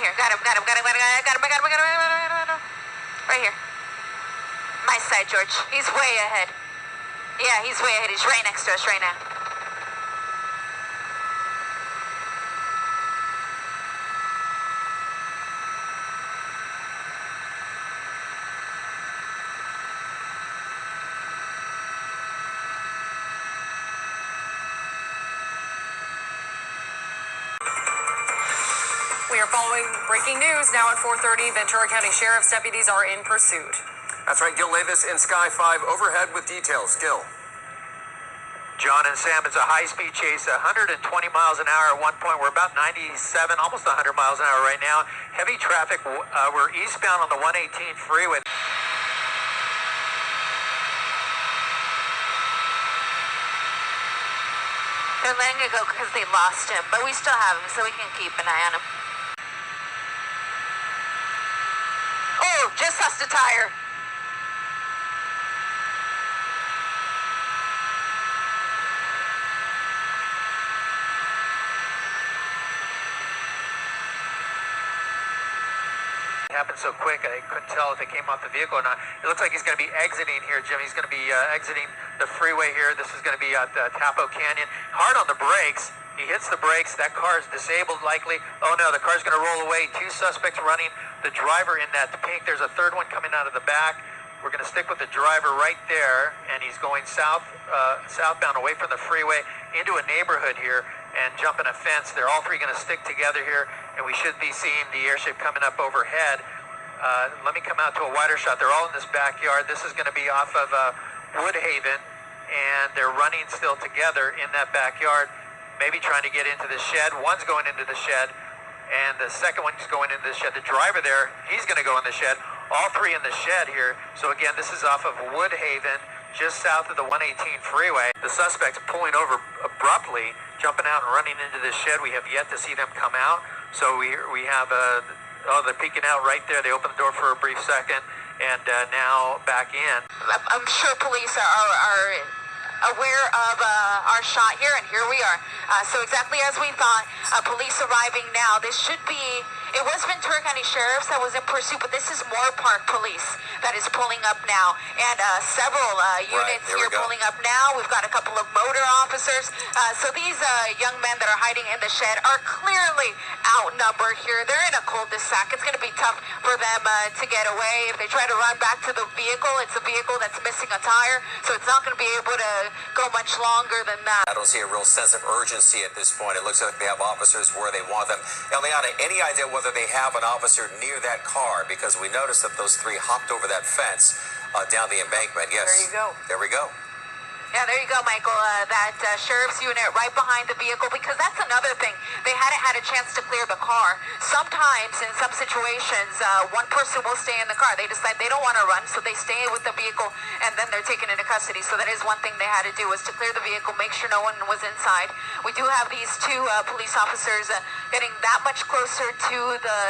here. Got him. Right here. My side, George. He's way ahead. Yeah, he's way ahead. He's right next to us right now. We are following breaking news now at 4:30. Ventura County Sheriff's Deputies are in pursuit. That's right. Gil Levis in Sky 5 overhead with details. Gil. John and Sam, it's a high-speed chase, 120 miles an hour at one point. We're about 97, almost 100 miles an hour right now. Heavy traffic. We're eastbound on the 118 freeway. They're letting it go because they lost him, but we still have him, so we can keep an eye on him. Oh, just lost a tire. It happened so quick, I couldn't tell if it came off the vehicle or not. It looks like he's going to be exiting here, Jim. He's going to be exiting the freeway here. This is going to be at Tapo Canyon. Hard on the brakes. He hits the brakes. That car is disabled likely. Oh no, the car's going to roll away. Two suspects running. The driver in that pink. There's a third one coming out of the back. We're going to stick with the driver right there, and he's going southbound away from the freeway into a neighborhood here and jumping a fence. They're all three going to stick together here, and we should be seeing the airship coming up overhead. Let me come out to a wider shot. They're all in this backyard. This is going to be off of Woodhaven, and they're running still together in that backyard, maybe trying to get into the shed. One's going into the shed, and the second one's going into the shed. The driver there, he's going to go in the shed. All three in the shed here. So again, this is off of Woodhaven, just south of the 118 freeway. The suspects pulling over abruptly, jumping out and running into the shed. We have yet to see them come out. So we have they're peeking out right there. They open the door for a brief second, and now back in. I'm sure police are aware of our shot here, and here we are. So exactly as we thought, police arriving now. This should be, it was Ventura County Sheriff's that was in pursuit, but this is Moorpark Police that is pulling up now. And several units here pulling up now. We've got a couple of motor officers. So these young men that are hiding in the shed are clearly outnumbered here. They're in a cul-de-sac. It's going to be tough for them to get away. If they try to run back to the vehicle, it's a vehicle that's missing a tire, so it's not going to be able to go much longer than that. I don't see a real sense of urgency at this point. It looks like they have officers where they want them. Eliana, any idea whether they have an officer near that car? Because we noticed that those three hopped over that fence down the embankment. Yes. There you go. There we go. Yeah, there you go, Michael. That sheriff's unit right behind the vehicle, because that's another thing. They hadn't had a chance to clear the car. Sometimes, in some situations, one person will stay in the car. They decide they don't want to run, so they stay with the vehicle, and then they're taken into custody. So that is one thing they had to do, was to clear the vehicle, make sure no one was inside. We do have these two police officers getting that much closer to the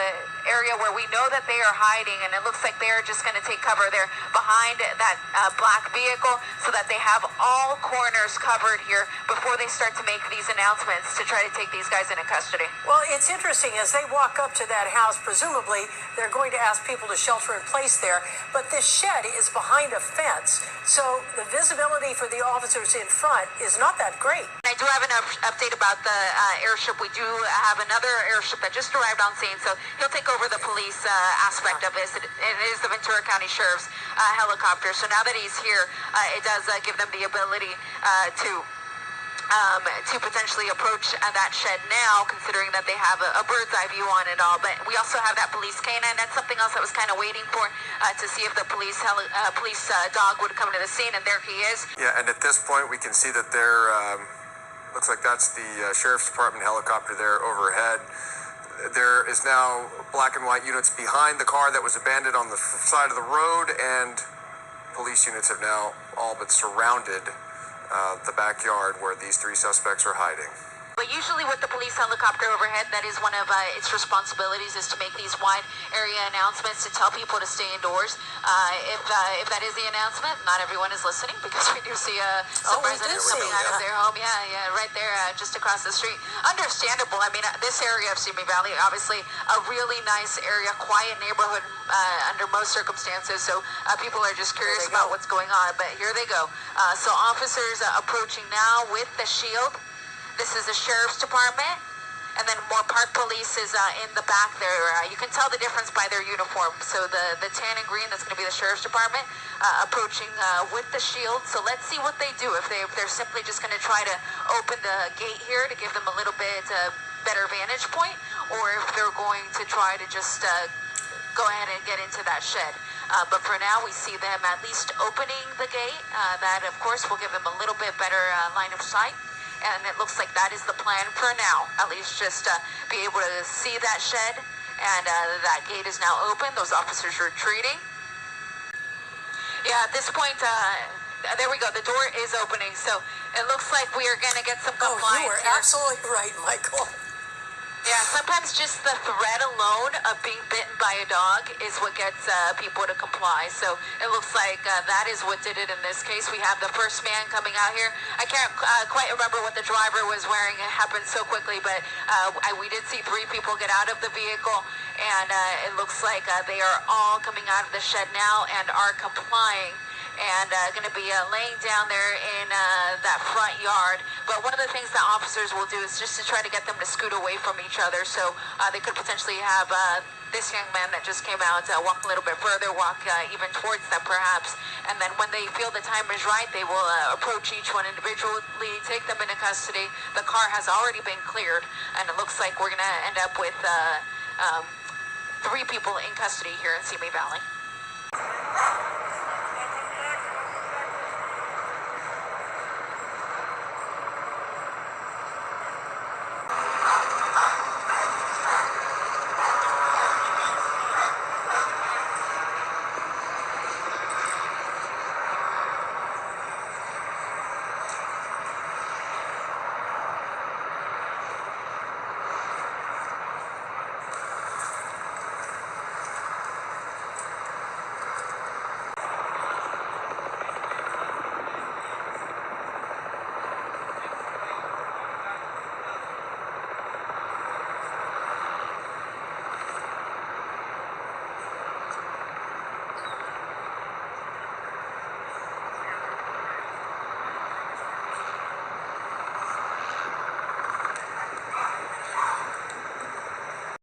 area where we know that they are hiding, and it looks like they are just going to take cover there behind that black vehicle, so that they have all corners covered here before they start to make these announcements to try to take these guys into custody. Well, it's interesting, as they walk up to that house, presumably they're going to ask people to shelter in place there, but this shed is behind a fence, so the visibility for the officers in front is not that great. I do have an update about the airship. We do have another airship that just arrived on scene, so he'll take over the police aspect of this. It is the Ventura County Sheriff's helicopter, so now that he's here, it does give them the ability to potentially approach that shed now, considering that they have a bird's eye view on it all. But we also have that police canine. That's something else I was kind of waiting for, to see if the police dog would come to the scene, and there he is. Yeah, and at this point we can see that there looks like that's the Sheriff's Department helicopter there overhead. There is now black and white units behind the car that was abandoned on the side of the road, and police units have now all but surrounded the backyard where these three suspects are hiding. But usually with the police helicopter overhead, that is one of its responsibilities, is to make these wide area announcements to tell people to stay indoors. If that is the announcement, not everyone is listening, because we do see some residents coming out of their home. Yeah, right there, just across the street. Understandable. I mean, this area of Simi Valley, obviously a really nice area, quiet neighborhood under most circumstances. So people are just curious about what's going on. But here they go. So officers approaching now with the shield. This is the Sheriff's Department, and then Moorpark Police is in the back there. You can tell the difference by their uniform. So the tan and green, that's going to be the Sheriff's Department, approaching with the shield. So let's see what they do. If they're simply just going to try to open the gate here to give them a little bit better vantage point, or if they're going to try to just go ahead and get into that shed. But for now, we see them at least opening the gate. That, of course, will give them a little bit better line of sight. And it looks like that is the plan for now, at least just be able to see that shed. And that gate is now open. Those officers are retreating. Yeah, at this point, there we go. The door is opening. So it looks like we are going to get some compliance. You were absolutely right, Michael. Yeah, sometimes just the threat alone of being bitten by a dog is what gets people to comply. So it looks like that is what did it in this case. We have the first man coming out here. I can't quite remember what the driver was wearing. It happened so quickly, but we did see 3 people get out of the vehicle, and it looks like they are all coming out of the shed now and are complying. And going to be laying down there in that front yard. But one of the things that officers will do is just to try to get them to scoot away from each other. So they could potentially have this young man that just came out walk a little bit further, walk even towards them perhaps. And then when they feel the time is right, they will approach each one individually, take them into custody. The car has already been cleared, and it looks like we're going to end up with 3 people in custody here in Simi Valley.